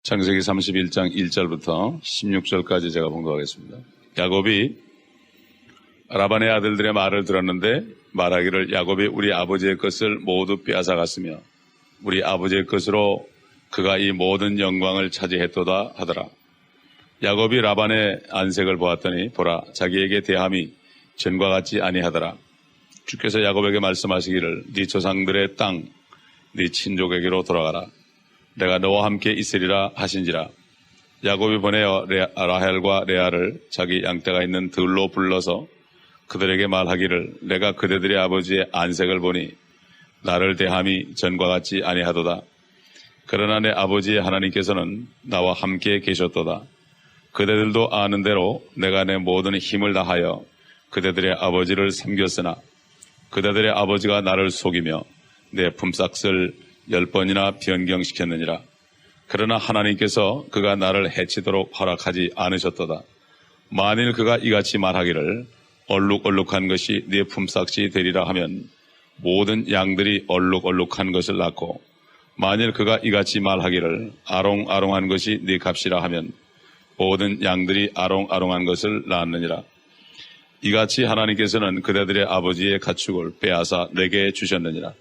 창세기 31장 1절부터 16절까지 제가 봉독하겠습니다. 야곱이 라반의 아들들의 말을 들었는데 말하기를 야곱이 우리 아버지의 것을 모두 빼앗아갔으며 우리 아버지의 것으로 그가 이 모든 영광을 차지했도다 하더라. 야곱이 라반의 안색을 보았더니 보라 자기에게 대함이 전과 같지 아니하더라. 주께서 야곱에게 말씀하시기를 네 조상들의 땅 네 친족에게로 돌아가라. 내가 너와 함께 있으리라 하신지라. 야곱이 보내어 라헬과 레아를 자기 양떼가 있는 들로 불러서 그들에게 말하기를 내가 그대들의 아버지의 안색을 보니 나를 대함이 전과 같지 아니하도다. 그러나 내 아버지의 하나님께서는 나와 함께 계셨도다. 그대들도 아는 대로 내가 내 모든 힘을 다하여 그대들의 아버지를 섬겼으나 그대들의 아버지가 나를 속이며 내 품삯을 10번이나 변경시켰느니라. 그러나 하나님께서 그가 나를 해치도록 허락하지 않으셨도다. 만일 그가 이같이 말하기를 얼룩얼룩한 것이 네 품삯이 되리라 하면 모든 양들이 얼룩얼룩한 것을 낳고 만일 그가 이같이 말하기를 아롱아롱한 것이 네 값이라 하면 모든 양들이 아롱아롱한 것을 낳느니라. 이같이 하나님께서는 그대들의 아버지의 가축을 빼앗아 내게 주셨느니라.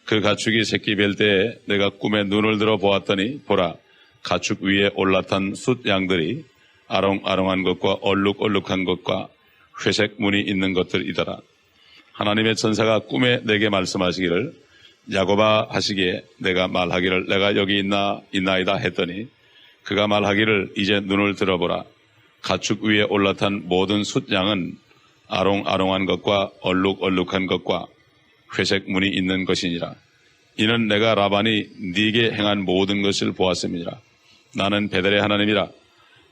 그 가축이 새끼 뵐 때에 내가 꿈에 눈을 들어 보았더니 보라 가축 위에 올라탄 숫 양들이 아롱아롱한 것과 얼룩얼룩한 것과 회색 무늬 있는 것들이더라. 하나님의 천사가 꿈에 내게 말씀하시기를 야곱아 하시기에 내가 말하기를 내가 여기 있나이다 했더니 그가 말하기를 이제 눈을 들어보라. 가축 위에 올라탄 모든 숫 양은 아롱아롱한 것과 얼룩얼룩한 것과 회색 무늬 있는 것이니라. 이는 내가 라반이 네게 행한 모든 것을 보았음이니라. 나는 베델의 하나님이라.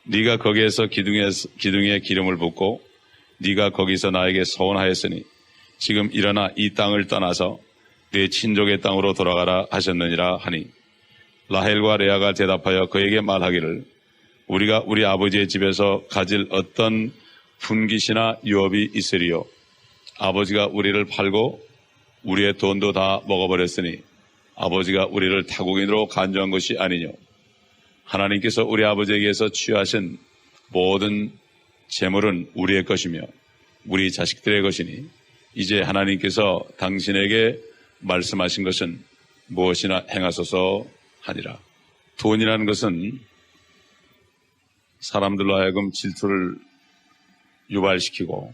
네가 거기에서 기둥에 기름을 붓고 네가 거기서 나에게 서원하였으니 지금 일어나 이 땅을 떠나서 네 친족의 땅으로 돌아가라 하셨느니라 하니 라헬과 레아가 대답하여 그에게 말하기를 우리가 우리 아버지의 집에서 가질 어떤 분깃이나 유업이 있으리요. 아버지가 우리를 팔고 우리의 돈도 다 먹어버렸으니 아버지가 우리를 타국인으로 간주한 것이 아니뇨. 하나님께서 우리 아버지에게서 취하신 모든 재물은 우리의 것이며 우리 자식들의 것이니 이제 하나님께서 당신에게 말씀하신 것은 무엇이나 행하소서 하니라. 돈이라는 것은 사람들로 하여금 질투를 유발시키고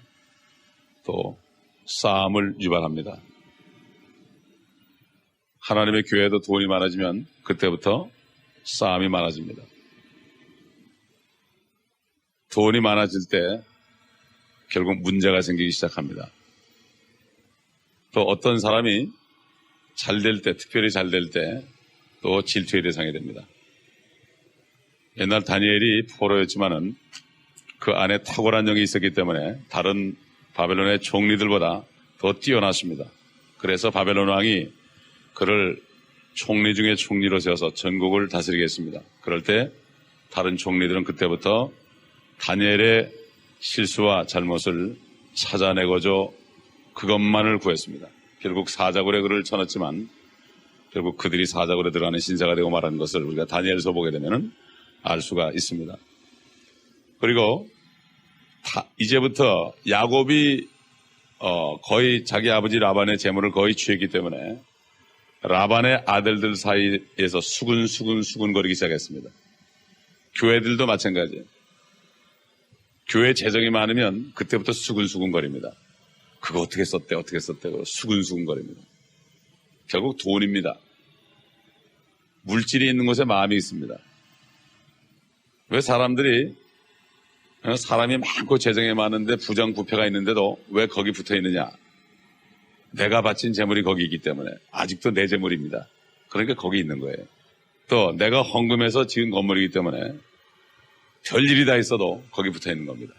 또 싸움을 유발합니다. 하나님의 교회도 돈이 많아지면 그때부터 싸움이 많아집니다. 돈이 많아질 때 결국 문제가 생기기 시작합니다. 또 어떤 사람이 잘 될 때, 특별히 잘 될 때 또 질투의 대상이 됩니다. 옛날 다니엘이 포로였지만은 그 안에 탁월한 영이 있었기 때문에 다른 바벨론의 총리들보다 더 뛰어났습니다. 그래서 바벨론 왕이 그를 총리 중에 총리로 세워서 전국을 다스리게 했습니다. 그럴 때 다른 총리들은 그때부터 다니엘의 실수와 잘못을 찾아내고자 그것만을 구했습니다. 결국 사자굴에 그를 쳐넣었지만 결국 그들이 사자굴에 들어가는 신사가 되고 말하는 것을 우리가 다니엘서 보게 되면 알 수가 있습니다. 그리고 이제부터 야곱이 거의 자기 아버지 라반의 재물을 거의 취했기 때문에 라반의 아들들 사이에서 수근거리기 시작했습니다. 교회들도 마찬가지예요. 교회 재정이 많으면 그때부터 수근거립니다. 그거 어떻게 썼대 수근거립니다. 결국 돈입니다. 물질이 있는 곳에 마음이 있습니다. 왜 사람이 많고 재정이 많은데 부정부패가 있는데도 왜 거기 붙어 있느냐? 내가 바친 재물이 거기 있기 때문에 아직도 내 재물입니다. 그러니까 거기 있는 거예요. 또 내가 헌금해서 지은 건물이기 때문에 별일이 다 있어도 거기 붙어 있는 겁니다.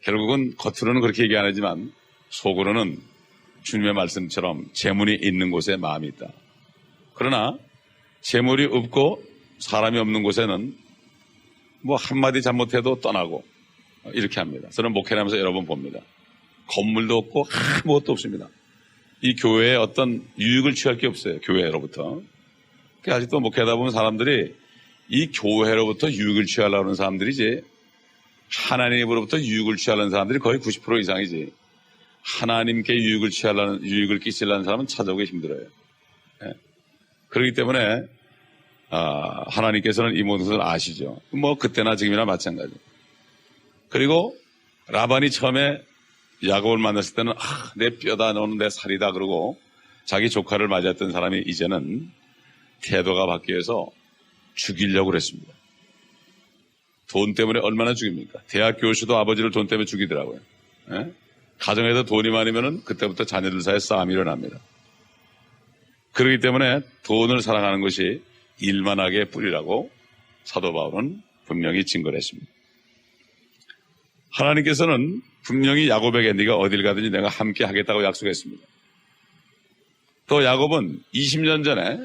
결국은 겉으로는 그렇게 얘기 안 하지만 속으로는 주님의 말씀처럼 재물이 있는 곳에 마음이 있다. 그러나 재물이 없고 사람이 없는 곳에는 뭐 한마디 잘못해도 떠나고 이렇게 합니다. 저는 목회를 하면서 여러 번 봅니다. 건물도 없고 아무것도 없습니다. 이 교회에 어떤 유익을 취할 게 없어요. 교회로부터. 아직도 목회하다 보면 사람들이 이 교회로부터 유익을 취하려고 하는 사람들이지, 하나님으로부터 유익을 취하려는 사람들이 거의 90% 이상이지, 하나님께 유익을 끼치려는 사람은 찾아오기 힘들어요. 예. 그렇기 때문에 하나님께서는 이 모든 것을 아시죠. 뭐 그때나 지금이나 마찬가지. 그리고 라반이 처음에 야곱을 만났을 때는 내 뼈다, 너는 내 살이다 그러고 자기 조카를 맞이했던 사람이 이제는 태도가 바뀌어서 죽이려고 그랬습니다. 돈 때문에 얼마나 죽입니까? 대학 교수도 아버지를 돈 때문에 죽이더라고요. 예? 가정에서 돈이 많으면 그때부터 자녀들 사이에 싸움이 일어납니다. 그렇기 때문에 돈을 사랑하는 것이 일만하게 뿌리라고 사도 바울은 분명히 증거했습니다. 하나님께서는 분명히 야곱에게 네가 어딜 가든지 내가 함께 하겠다고 약속했습니다. 또 야곱은 20년 전에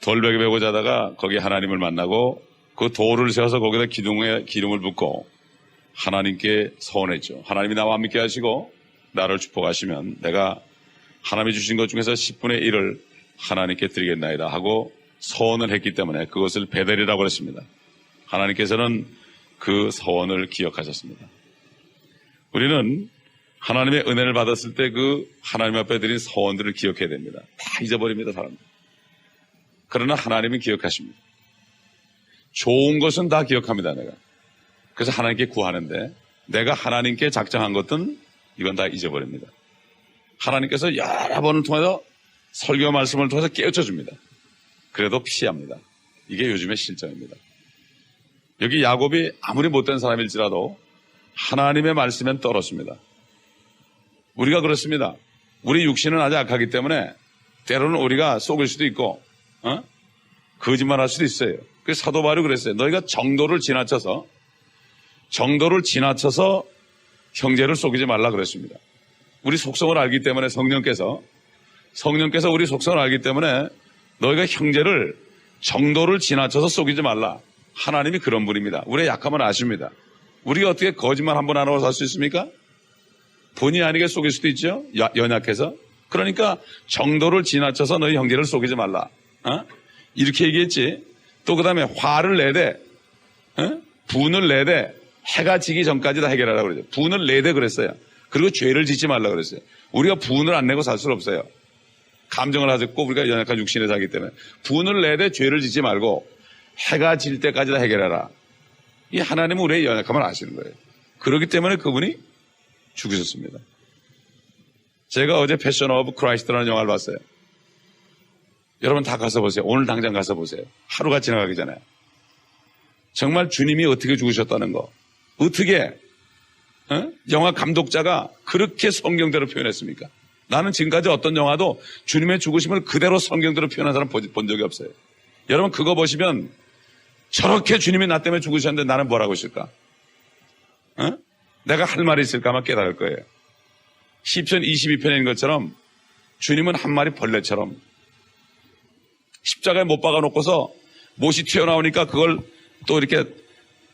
돌베개 베고 자다가 거기 하나님을 만나고 그 돌을 세워서 거기다 기둥에 기름을 붓고 하나님께 서원했죠. 하나님이 나와 함께 하시고 나를 축복하시면 내가 하나님이 주신 것 중에서 10분의 1을 하나님께 드리겠나이다 하고 서원을 했기 때문에 그것을 베델이라고 했습니다. 하나님께서는 그 서원을 기억하셨습니다. 우리는 하나님의 은혜를 받았을 때 그 하나님 앞에 드린 서원들을 기억해야 됩니다. 다 잊어버립니다, 사람들. 그러나 하나님은 기억하십니다. 좋은 것은 다 기억합니다, 내가. 그래서 하나님께 구하는데 내가 하나님께 작정한 것은 이건 다 잊어버립니다. 하나님께서 여러 번을 통해서 설교 말씀을 통해서 깨우쳐 줍니다. 그래도 피합니다. 이게 요즘의 실정입니다. 여기 야곱이 아무리 못된 사람일지라도 하나님의 말씀엔 떨었습니다. 우리가 그렇습니다. 우리 육신은 아주 악하기 때문에 때로는 우리가 속을 수도 있고 거짓말할 수도 있어요. 그래서 사도 바울이 그랬어요. 너희가 정도를 지나쳐서 형제를 속이지 말라 그랬습니다. 우리 속성을 알기 때문에 성령께서 우리 속성을 알기 때문에 너희가 형제를 정도를 지나쳐서 속이지 말라. 하나님이 그런 분입니다. 우리의 약함을 아십니다. 우리가 어떻게 거짓말 한 번 안 하고 살 수 있습니까? 본의 아니게 속일 수도 있죠. 연약해서. 그러니까 정도를 지나쳐서 너희 형제를 속이지 말라. 이렇게 얘기했지. 또 그 다음에 화를 내되 분을 내되 해가 지기 전까지 다 해결하라고 그러죠. 분을 내되 그랬어요. 그리고 죄를 짓지 말라 그랬어요. 우리가 분을 안 내고 살 수는 없어요. 감정을 하셨고 우리가 연약한 육신에 살기 때문에 분을 내되 죄를 짓지 말고 해가 질 때까지 다 해결하라. 이 하나님은 우리의 연약함을 아시는 거예요. 그렇기 때문에 그분이 죽으셨습니다. 제가 어제 패션 오브 크라이스트라는 영화를 봤어요. 여러분 다 가서 보세요. 오늘 당장 가서 보세요. 하루가 지나가기 전에. 정말 주님이 어떻게 죽으셨다는 거. 어떻게 영화 감독자가 그렇게 성경대로 표현했습니까? 나는 지금까지 어떤 영화도 주님의 죽으심을 그대로 성경대로 표현한 사람 본 적이 없어요. 여러분 그거 보시면 저렇게 주님이 나 때문에 죽으셨는데 나는 뭐라고 있을까? 내가 할 말이 있을까 아마 깨달을 거예요. 시편 22편인 것처럼 주님은 한 마리 벌레처럼 십자가에 못 박아놓고서 못이 튀어나오니까 그걸 또 이렇게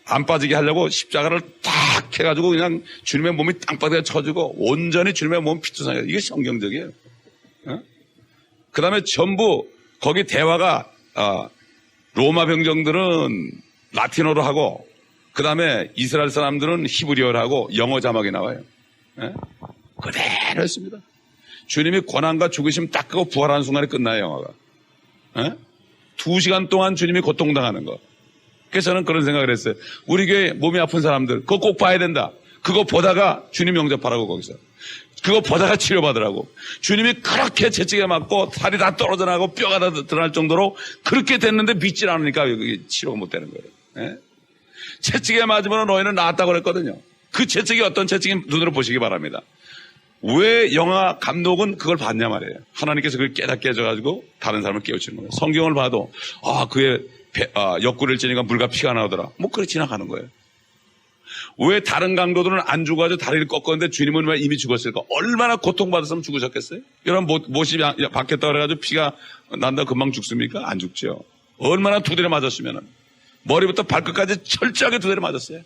안 빠지게 하려고 십자가를 딱 해가지고 그냥 주님의 몸이 땅바닥에 쳐주고 온전히 주님의 몸 피투성이에요. 이게 성경적이에요. 그 다음에 전부 거기 대화가 로마 병정들은 라틴어로 하고 그 다음에 이스라엘 사람들은 히브리어를 하고 영어 자막이 나와요. 그대로 했습니다. 주님이 고난과 죽으심 딱 하고 부활하는 순간에 끝나요, 영화가. 2시간 동안 주님이 고통당하는 거. 그래서 저는 그런 생각을 했어요. 우리 교회 몸이 아픈 사람들 그거 꼭 봐야 된다. 그거 보다가 주님 영접하라고 거기서. 그거 보다가 치료받으라고. 주님이 그렇게 채찍에 맞고 살이 다 떨어져 나가고 뼈가 다 드러날 정도로 그렇게 됐는데 믿질 않으니까 여기 치료가 못 되는 거예요. 채찍에 맞으면 너희는 나았다고 그랬거든요. 그 채찍이 어떤 채찍인지 눈으로 보시기 바랍니다. 왜 영화 감독은 그걸 봤냐 말이에요. 하나님께서 그걸 깨닫게 해줘가지고 다른 사람을 깨우치는 거예요. 성경을 봐도 그의 옆구리를 찌니까 물과 피가 나오더라. 뭐 그렇게 지나가는 거예요. 왜 다른 강도들은 안 죽어가지고 다리를 꺾었는데 주님은 왜 이미 죽었을까? 얼마나 고통받았으면 죽으셨겠어요? 여러분 못이 박혔다 그래가지고 피가 난다 금방 죽습니까? 안 죽죠. 얼마나 두드려 맞았으면은 머리부터 발끝까지 철저하게 두드려 맞았어요.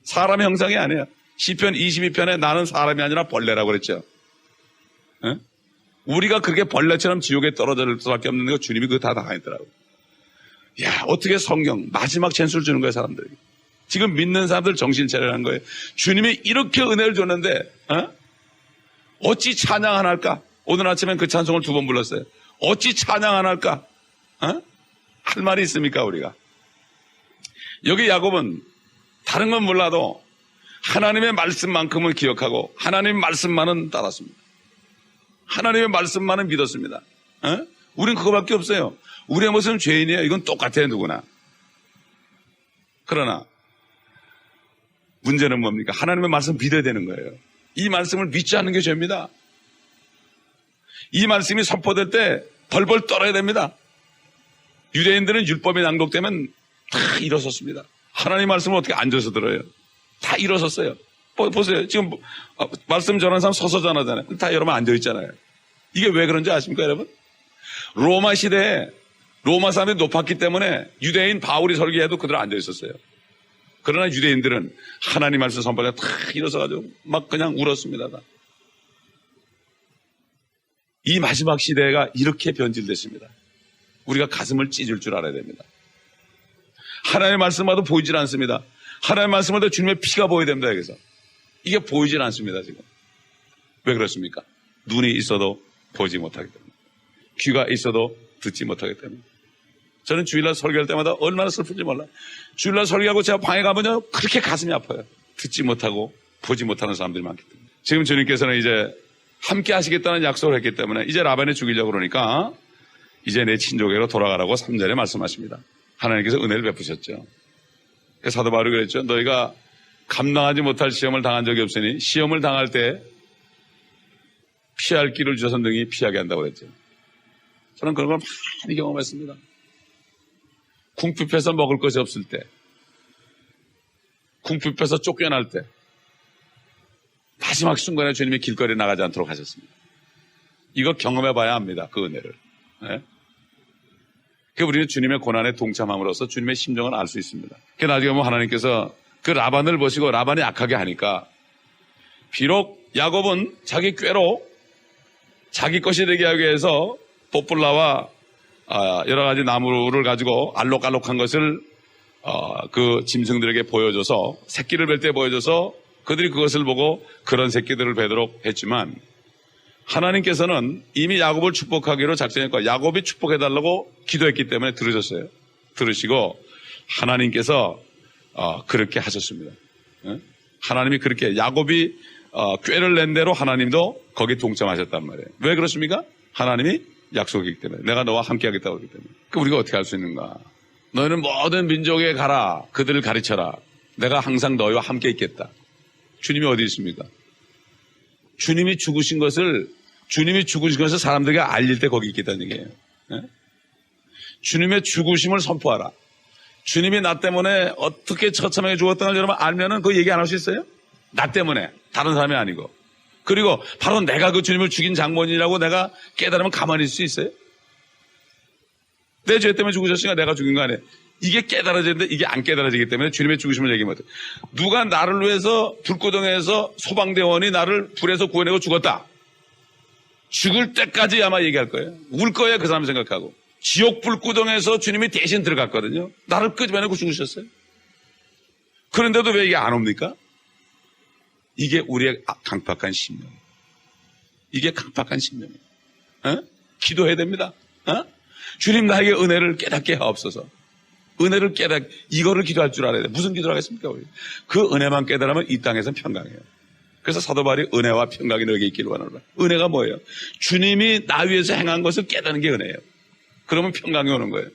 사람의 형상이 아니에요. 시편 22편에 나는 사람이 아니라 벌레라고 그랬죠. 우리가 그렇게 벌레처럼 지옥에 떨어질 수밖에 없는 거 주님이 그거 다 당했더라고요. 야, 어떻게 성경 마지막 찬스를 주는 거예요, 사람들에게. 지금 믿는 사람들 정신 차리라는 거예요. 주님이 이렇게 은혜를 줬는데 어찌 찬양 안 할까? 오늘 아침엔 그 찬송을 2번 불렀어요. 어찌 찬양 안 할까? 할 말이 있습니까, 우리가? 여기 야곱은 다른 건 몰라도 하나님의 말씀만큼은 기억하고 하나님의 말씀만은 따랐습니다. 하나님의 말씀만은 믿었습니다. 우린 그거밖에 없어요. 우리의 모습은 죄인이에요. 이건 똑같아요, 누구나. 그러나 문제는 뭡니까? 하나님의 말씀 믿어야 되는 거예요. 이 말씀을 믿지 않는 게 죄입니다. 이 말씀이 선포될 때 벌벌 떨어야 됩니다. 유대인들은 율법이 낭독되면 다 일어섰습니다. 하나님 말씀을 어떻게 앉아서 들어요? 다 일어섰어요. 보세요. 지금 말씀 전하는 사람 서서 전하잖아요. 다 여러분 앉아있잖아요. 이게 왜 그런지 아십니까, 여러분? 로마 시대에 로마 사람들이 높았기 때문에 유대인 바울이 설교해도 그대로 앉아있었어요. 그러나 유대인들은 하나님 말씀 선포를 다 일어서가지고 막 그냥 울었습니다. 다. 이 마지막 시대가 이렇게 변질됐습니다. 우리가 가슴을 찢을 줄 알아야 됩니다. 하나님의 말씀마도 보이질 않습니다. 하나님의 말씀을 때 주님의 피가 보여야 됩니다. 여기서. 이게 보이질 않습니다. 지금. 왜 그렇습니까? 눈이 있어도 보지 못하기 때문에. 귀가 있어도 듣지 못하기 때문에. 저는 주일날 설교할 때마다 얼마나 슬픈지 몰라요. 주일날 설교하고 제가 방에 가면요 그렇게 가슴이 아파요. 듣지 못하고 보지 못하는 사람들이 많기 때문에. 지금 주님께서는 이제 함께 하시겠다는 약속을 했기 때문에 이제 라반을 죽이려고 그러니까 이제 내 친족에게로 돌아가라고 3절에 말씀하십니다. 하나님께서 은혜를 베푸셨죠. 사도 바울이 그랬죠. 너희가 감당하지 못할 시험을 당한 적이 없으니 시험을 당할 때 피할 길을 주셔서 능히 피하게 한다고 그랬죠. 저는 그런 걸 많이 경험했습니다. 궁핍해서 먹을 것이 없을 때, 궁핍해서 쫓겨날 때 마지막 순간에 주님이 길거리에 나가지 않도록 하셨습니다. 이거 경험해봐야 합니다. 그 은혜를. 네? 그 우리는 주님의 고난에 동참함으로써 주님의 심정을 알 수 있습니다. 그 나중에 보면 하나님께서 그 라반을 보시고 라반이 악하게 하니까 비록 야곱은 자기 꾀로 자기 것이 되게 하기 위해서 뽀뿔라와 여러 가지 나무를 가지고 알록알록한 것을 그 짐승들에게 보여줘서 새끼를 뵐 때 보여줘서 그들이 그것을 보고 그런 새끼들을 뵈도록 했지만 하나님께서는 이미 야곱을 축복하기로 작정했고 야곱이 축복해달라고 기도했기 때문에 들으셨어요. 들으시고 하나님께서 그렇게 하셨습니다. 하나님이 그렇게 야곱이 꾀를 낸 대로 하나님도 거기에 동참하셨단 말이에요. 왜 그렇습니까? 하나님이 약속이기 때문에 내가 너와 함께 하겠다고 하기 때문에. 그 우리가 어떻게 할 수 있는가? 너희는 모든 민족에 가라. 그들을 가르쳐라. 내가 항상 너희와 함께 있겠다. 주님이 어디 있습니까? 주님이 죽으신 것을 사람들에게 알릴 때 거기 있겠다는 얘기예요. 네? 주님의 죽으심을 선포하라. 주님이 나 때문에 어떻게 처참하게 죽었다는 걸 여러분 알면은 그 얘기 안 할 수 있어요? 나 때문에. 다른 사람이 아니고. 그리고 바로 내가 그 주님을 죽인 장본인이라고 내가 깨달으면 가만히 있을 수 있어요? 내 죄 때문에 죽으셨으니까 내가 죽인 거 아니에요. 이게 깨달아지는데 이게 안 깨달아지기 때문에 주님의 죽으심을 얘기 못해요. 누가 나를 위해서 불구덩이에서 소방대원이 나를 불에서 구해내고 죽었다. 죽을 때까지 아마 얘기할 거예요. 울 거예요. 그 사람 생각하고. 지옥 불구덩이에서 주님이 대신 들어갔거든요. 나를 끄집어내고 죽으셨어요. 그런데도 왜 이게 안 옵니까? 이게 우리의 강팍한 심령. 이게 강팍한 심령이에요. 기도해야 됩니다. 주님 나에게 은혜를 깨닫게 하옵소서. 은혜를 이거를 기도할 줄 알아야 돼요. 무슨 기도를 하겠습니까? 우리? 그 은혜만 깨달으면 이 땅에서는 평강해요. 그래서 사도 바울이 은혜와 평강이 너에게 있기를 원하노라. 은혜가 뭐예요? 주님이 나 위해서 행한 것을 깨닫는 게 은혜예요. 그러면 평강이 오는 거예요.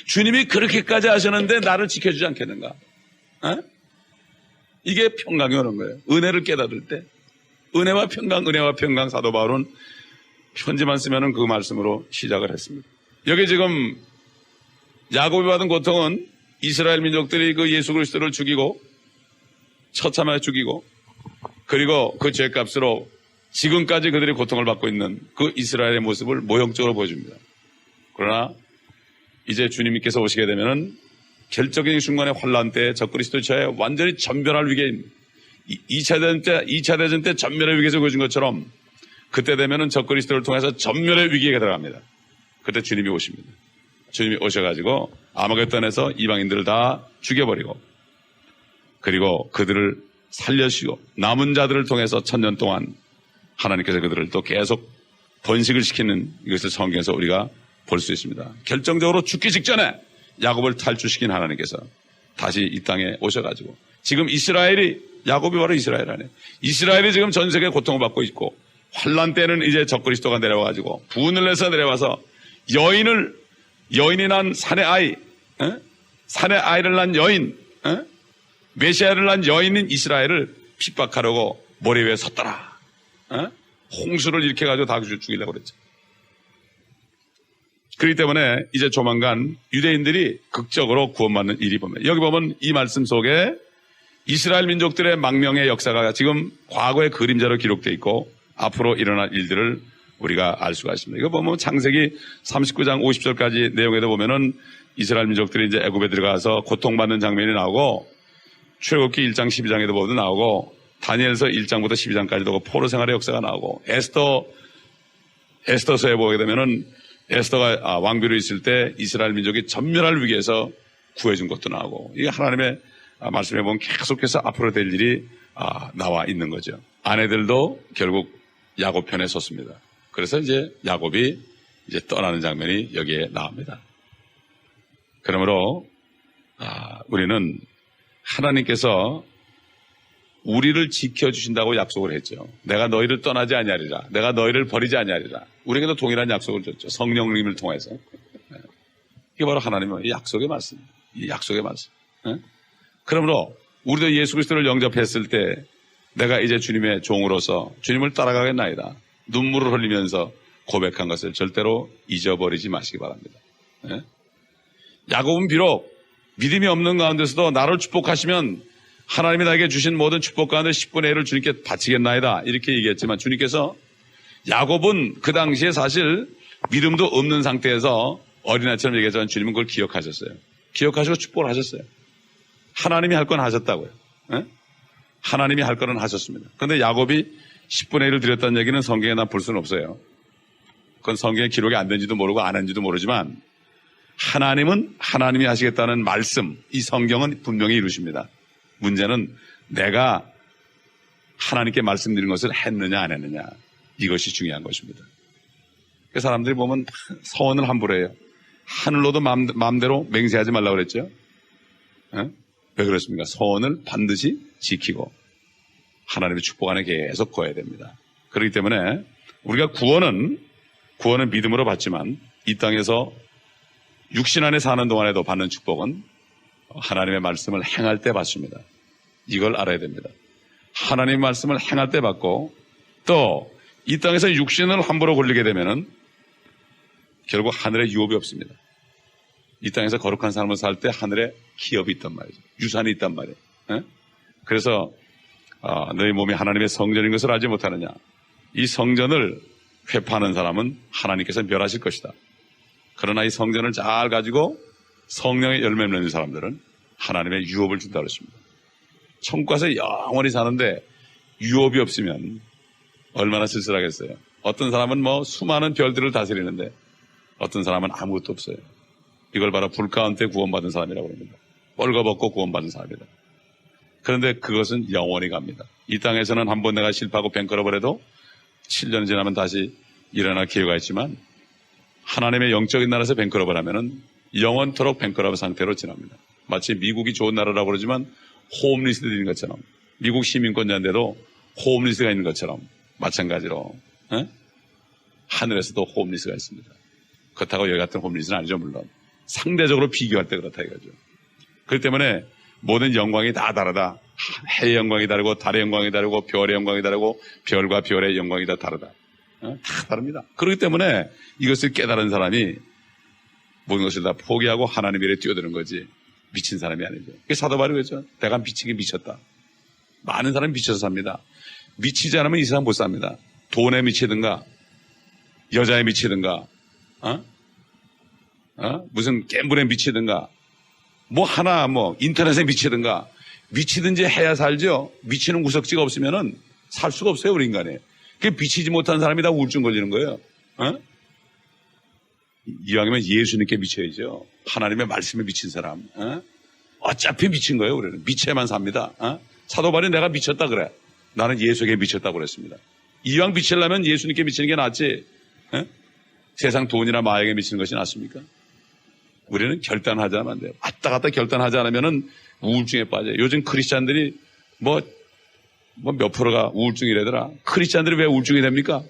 주님이 그렇게까지 하셨는데 나를 지켜주지 않겠는가? 이게 평강이 오는 거예요. 은혜를 깨달을 때. 은혜와 평강 사도 바울은 편지만 쓰면은 그 말씀으로 시작을 했습니다. 여기 지금 야곱이 받은 고통은 이스라엘 민족들이 그 예수 그리스도를 죽이고 처참하게 죽이고 그리고 그 죄값으로 지금까지 그들이 고통을 받고 있는 그 이스라엘의 모습을 모형적으로 보여줍니다. 그러나 이제 주님께서 오시게 되면은 결정적인 순간의 환란 때 적그리스도 처에 완전히 전멸할 위기에 2차 대전 때 전멸의 위기에서 보여준 것처럼 그때 되면은 적그리스도를 통해서 전멸의 위기에 들어갑니다. 그때 주님이 오십니다. 주님이 오셔가지고 아마겟돈에서 이방인들을 다 죽여버리고 그리고 그들을 살려주시고 남은 자들을 통해서 1000년 동안 하나님께서 그들을 또 계속 번식을 시키는 이것을 성경에서 우리가 볼 수 있습니다. 결정적으로 죽기 직전에 야곱을 탈출시킨 하나님께서 다시 이 땅에 오셔가지고 지금 이스라엘이 야곱이 바로 이스라엘 안에 이스라엘이 지금 전 세계에 고통을 받고 있고 환란 때는 이제 적그리스도가 내려와가지고 분을 내서 내려와서 여인이 난 산의 아이, 산의 아이를 낳은 여인, 메시아를 낳은 여인인 이스라엘을 핍박하려고 머리 위에 섰더라. 홍수를 일으켜가지고 다 죽이려고 그랬죠. 그렇기 때문에 이제 조만간 유대인들이 극적으로 구원받는 일이 보면 여기 보면 이 말씀 속에 이스라엘 민족들의 망명의 역사가 지금 과거의 그림자로 기록되어 있고 앞으로 일어날 일들을 우리가 알 수가 있습니다. 이거 보면 창세기 39장 50절까지 내용에도 보면은 이스라엘 민족들이 이제 애굽에 들어가서 고통받는 장면이 나오고 출애굽기 1장 12장에도 보면 나오고 다니엘서 1장부터 12장까지도 포로 생활의 역사가 나오고 에스더서에 보게 되면은 에스더가 왕비로 있을 때 이스라엘 민족이 전멸할 위기에서 구해준 것도 나오고 이게 하나님의 말씀해 보면 계속해서 앞으로 될 일이 나와 있는 거죠. 아내들도 결국 야곱 편에 섰습니다. 그래서 이제 야곱이 이제 떠나는 장면이 여기에 나옵니다. 그러므로 우리는 하나님께서 우리를 지켜주신다고 약속을 했죠. 내가 너희를 떠나지 아니하리라. 내가 너희를 버리지 아니하리라. 우리에게도 동일한 약속을 줬죠. 성령님을 통해서. 이게 바로 하나님의 약속의 말씀. 이 약속의 말씀. 그러므로 우리도 예수 그리스도를 영접했을 때 내가 이제 주님의 종으로서 주님을 따라가겠나이다. 눈물을 흘리면서 고백한 것을 절대로 잊어버리지 마시기 바랍니다. 야곱은 비록 믿음이 없는 가운데서도 나를 축복하시면 하나님이 나에게 주신 모든 축복 가운데 10분의 1을 주님께 바치겠나이다 이렇게 얘기했지만 주님께서 야곱은 그 당시에 사실 믿음도 없는 상태에서 어린아이처럼 얘기했지만 주님은 그걸 기억하셨어요. 기억하시고 축복을 하셨어요. 하나님이 할 건 하셨다고요. 하나님이 할 거는 하셨습니다. 그런데 야곱이 10분의 1을 드렸다는 얘기는 성경에 난 볼 수는 없어요. 그건 성경에 기록이 안 된지도 모르고 안 한지도 모르지만 하나님은 하나님이 하시겠다는 말씀, 이 성경은 분명히 이루십니다. 문제는 내가 하나님께 말씀드린 것을 했느냐 안 했느냐 이것이 중요한 것입니다. 그 사람들이 보면 서원을 함부로 해요. 하늘로도 마음대로 맹세하지 말라고 그랬죠. 왜 그렇습니까? 서원을 반드시 지키고 하나님의 축복 안에 계속 거해야 됩니다. 그렇기 때문에 우리가 구원은 믿음으로 받지만 이 땅에서 육신 안에 사는 동안에도 받는 축복은 하나님의 말씀을 행할 때 받습니다. 이걸 알아야 됩니다. 하나님의 말씀을 행할 때 받고 또 이 땅에서 육신을 함부로 걸리게 되면은 결국 하늘에 유업이 없습니다. 이 땅에서 거룩한 삶을 살 때 하늘에 기업이 있단 말이죠. 유산이 있단 말이에요. 그래서 너희 몸이 하나님의 성전인 것을 알지 못하느냐. 이 성전을 회파하는 사람은 하나님께서 멸하실 것이다. 그러나 이 성전을 잘 가지고 성령의 열매를 맺는 사람들은 하나님의 유업을 준다고 했습니다. 천국 가서 영원히 사는데 유업이 없으면 얼마나 쓸쓸하겠어요. 어떤 사람은 수많은 별들을 다스리는데 어떤 사람은 아무것도 없어요. 이걸 바로 불 가운데 구원받은 사람이라고 합니다. 뻘거벗고 구원받은 사람이다. 그런데 그것은 영원히 갑니다. 이 땅에서는 한번 내가 실패하고 뱅크업을 해도 7년 지나면 다시 일어날 기회가 있지만 하나님의 영적인 나라에서 뱅크업을 하면은 영원토록 뱅크업 상태로 지납니다. 마치 미국이 좋은 나라라고 그러지만 홈리스들인 것처럼 미국 시민권자인데도 홈리스가 있는 것처럼 마찬가지로 하늘에서도 홈리스가 있습니다. 그렇다고 여기 같은 홈리스는 아니죠. 물론 상대적으로 비교할 때 그렇다 이거죠. 그렇기 때문에 모든 영광이 다 다르다. 해의 영광이 다르고 달의 영광이 다르고 별의 영광이 다르고 별과 별의 영광이 다 다르다. 다 다릅니다. 그렇기 때문에 이것을 깨달은 사람이 모든 것을 다 포기하고 하나님 일에 뛰어드는 거지 미친 사람이 아니죠. 사도 바울이 그랬죠. 내가 미치긴 미쳤다. 많은 사람이 미쳐서 삽니다. 미치지 않으면 이 사람 못 삽니다. 돈에 미치든가 여자에 미치든가 무슨 갬블에 미치든가 인터넷에 미치든가 미치든지 해야 살죠. 미치는 구석지가 없으면은 살 수가 없어요. 우리 인간이. 그게 미치지 못한 사람이 다 우울증 걸리는 거예요. 어? 이왕이면 예수님께 미쳐야죠. 하나님의 말씀에 미친 사람. 어? 어차피 미친 거예요. 우리는 미쳐야만 삽니다. 어? 사도 바울이 내가 미쳤다 그래. 나는 예수에게 미쳤다고 그랬습니다. 이왕 미치려면 예수님께 미치는 게 낫지. 어? 세상 돈이나 마약에 미치는 것이 낫습니까? 우리는 결단하지 않으면 안 돼요. 왔다 갔다 결단하지 않으면 우울증에 빠져요. 요즘 크리스찬들이 몇 프로가 우울증이라더라. 크리스찬들이 왜 우울증이 됩니까?